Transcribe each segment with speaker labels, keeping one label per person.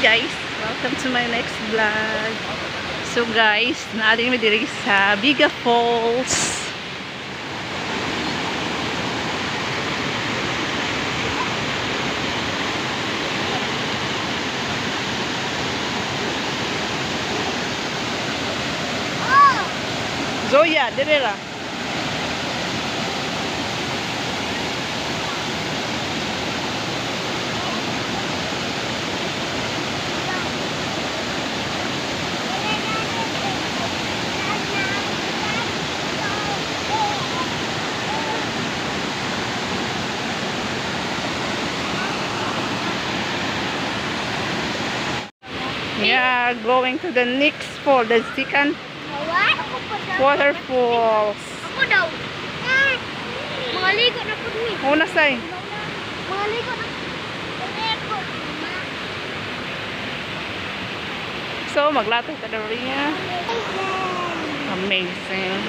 Speaker 1: guys, welcome to my next vlog. So guys, naaling mi diri sa Bega Falls. Zoya, dire ra. Yeah, going to the next fall, the second waterfalls.
Speaker 2: Ako daw. Mga ligo na po ni.
Speaker 1: Una say.
Speaker 2: Mga ligo na.
Speaker 1: So, maglatay ka daw rin. Amazing.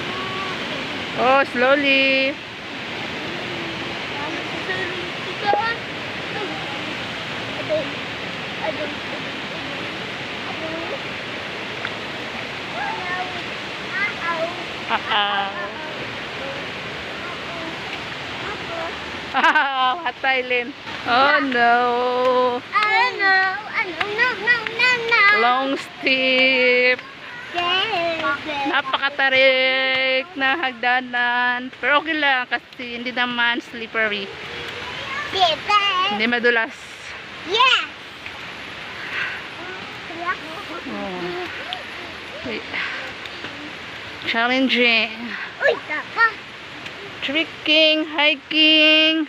Speaker 1: Oh, slowly. What Thailand? Oh no.
Speaker 2: No.
Speaker 1: Long steep. Napakatarik na hagdanan. Pero okay lang kasi hindi naman slippery. Hindi madulas.
Speaker 2: Yes.
Speaker 1: Oh. Wait. Challenging.
Speaker 2: Uy, tapa.
Speaker 1: Trekking, hiking.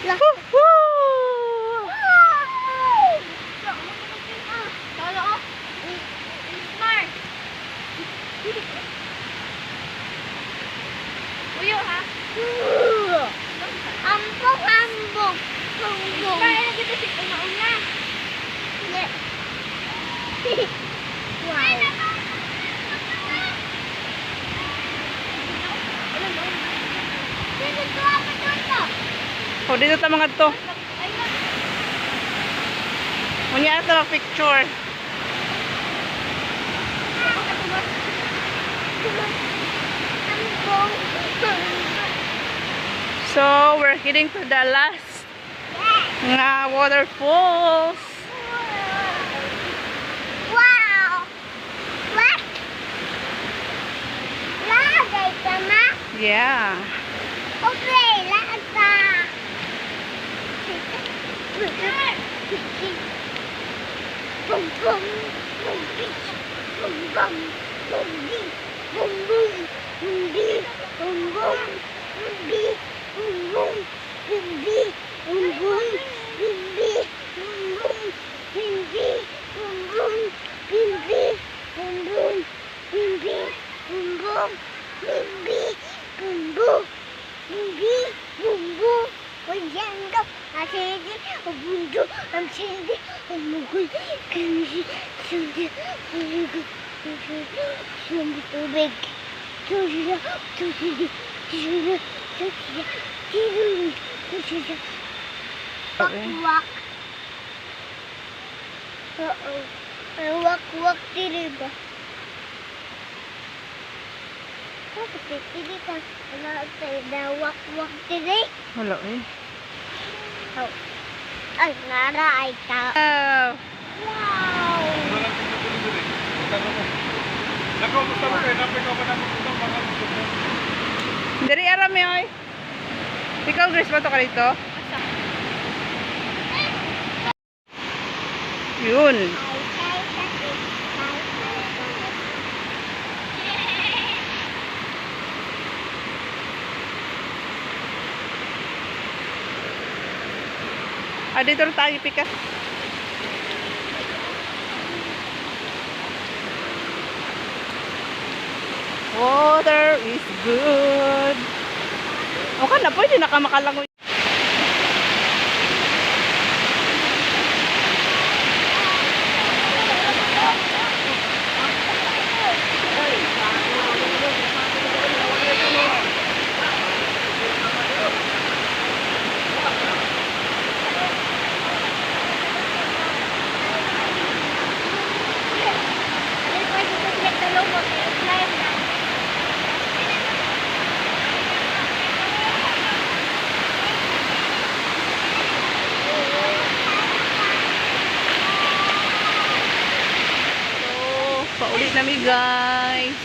Speaker 1: Woohoo!
Speaker 2: Ambong. Kaya kita si una-una. Wow.
Speaker 1: Oh, dito ta mga to. Munya ata picture. So, we're heading to the last nga waterfalls.
Speaker 2: Wow. What? Lagay ka ma?
Speaker 1: Yeah.
Speaker 2: Okay, lahat ka. Bum bum, bum beach, bum bum, bum beach, bum bum, bum beach, bum bum, bum beach, bum bum, bum beach, bum bum, bum beach, bum bum, bum beach, bum bum, bum beach, bum bum, bum beach, bum bum, bum beach, bum bum, bum beach, bum bum. Wajango, asigi, abundo, amsigi, amugul, kanji, sugi, sugi, sugi, tubig, sugi, sugi, sugi, sugi, sugi, wak-wak. Wak-wak diri ba? Bakit hindi ka na wak-wak diri?
Speaker 1: Wala eh.
Speaker 2: Oh. Ay, nara ay ta. Wow!
Speaker 1: Dari arami oy. Ikaw Grace ba to ka dito? Yun. Dito tayo pika. Water is good. O ka na, pwede nakamakalangoy. nami guys.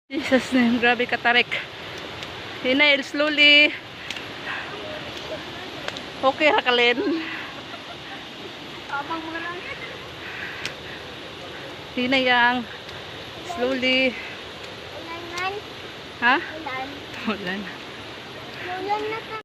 Speaker 1: Jesus name, grabe katarik. Hinail slowly. Okay ra kalin.
Speaker 2: Abang mga langit.
Speaker 1: Hinayang slowly.
Speaker 2: Ulan man.
Speaker 1: Ha?
Speaker 2: Ulan.
Speaker 1: Ulan.
Speaker 2: Ulan na ka.